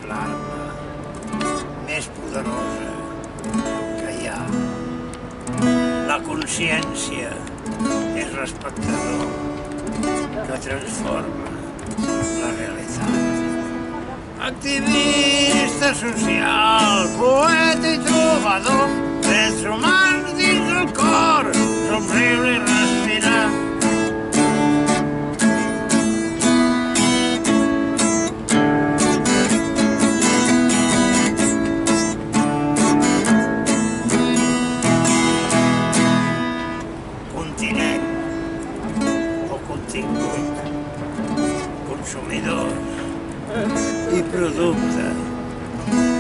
l'arma més poderosa que hi ha. La consciència és l'espectador que transforma la realitat. Activista social, poeta i trobador, drets humans dins el cor, somriure i respirar. Continent o contingut, consumidors i producte.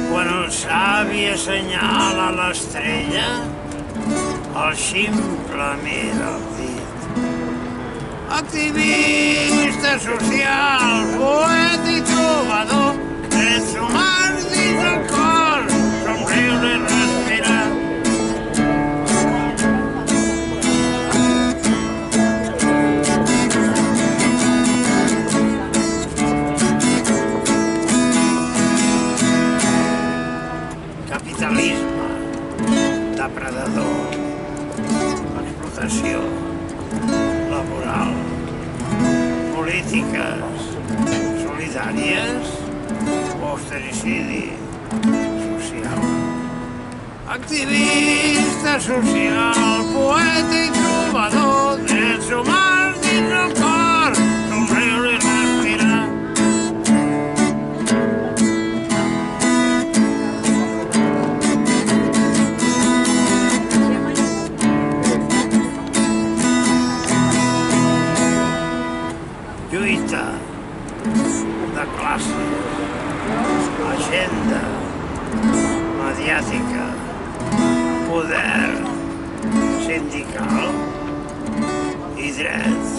Quan el savi assenyala l'estrella, el ximple mira el dit. Activista social, poeta i trobador, drets humans dins el cor, somriure i respirar. Capitalisme depredador, explotació laboral, polítiques solidàries o austericidi social. Activista social, poeta i trobador, drets humans dins el cor, somriure i respirar. Lluita de classes, agenda mediàtica, poder sindical i drets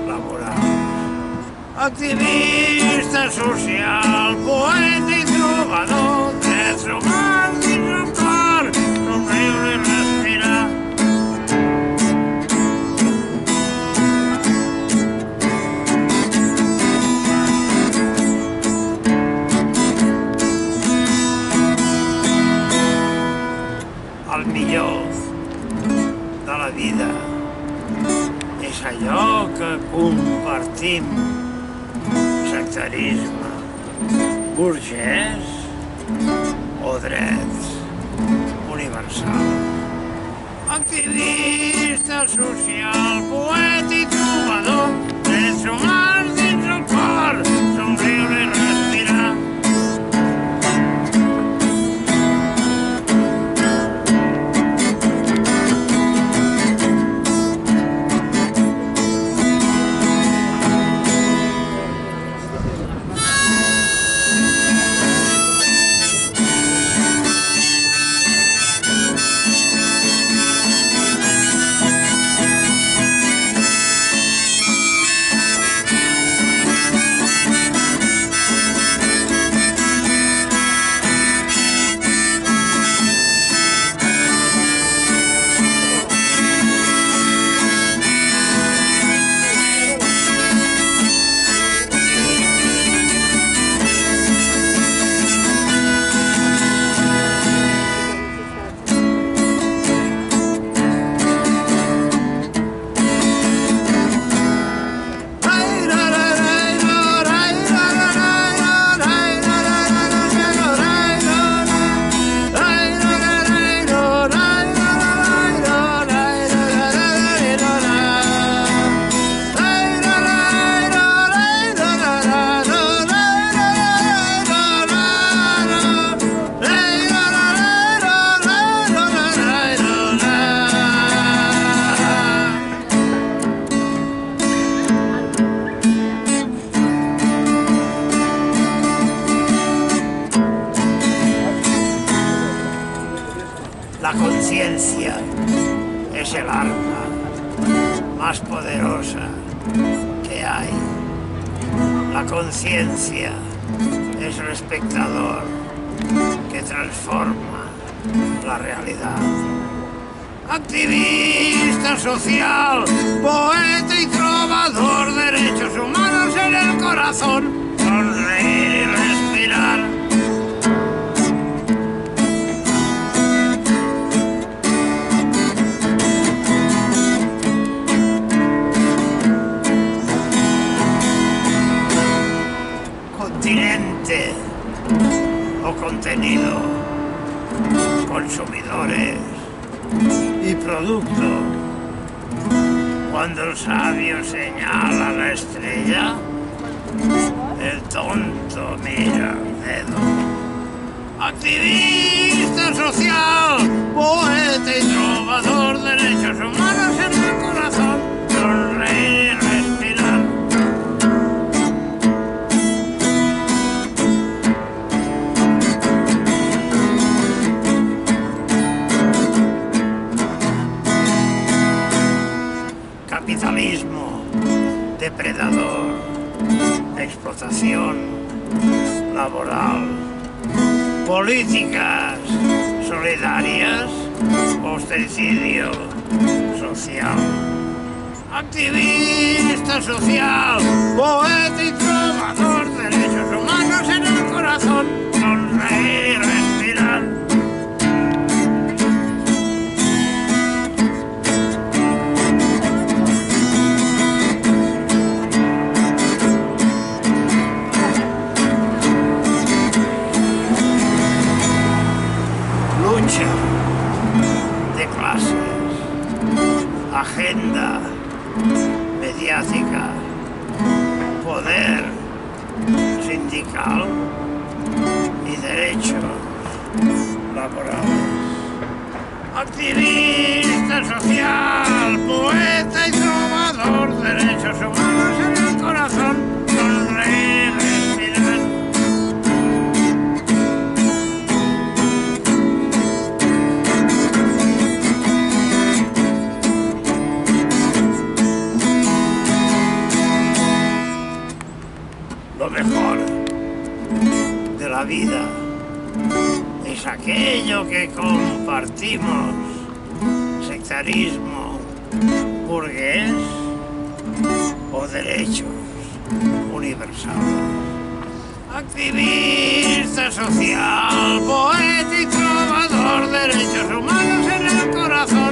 laborals. Activista social, poeta i trobador, drets humans dins el cor, somriure i respirar. El millor de la vida és allò que compartim. Sectarisme, burgès o drets universals. Activista social, poeta i trobador, drets humans dins el cor, somriure i respirar. La conciencia es el arma más poderosa que hay. La conciencia es el espectador que transforma la realidad. Activista social, poeta y trovador, derechos humanos en el corazón, sonreír y respirar. mente o contenido, consumidores y producto. Cuando el sabio señala la estrella, el tonto mira el dedo. Activista social, poeta y trovador, derechos humanos en el corazón, sonreír y respirar. Capitalismo depredador, explotación laboral, políticas solidarias, ostracidio social. Activista social, poeta y trovador, derechos humanos en el corazón, sonreír y respirar. Lucha de clases, agenda mediática, poder sindical y derechos laborales. Activista social, poeta y trovador, derechos humanos en el corazón, sonreír, respirar. Lo mejor de la vida es aquello que compartimos, sectarismo, burgués o derechos universales. Activista social, poeta y trovador, derechos humanos en el corazón.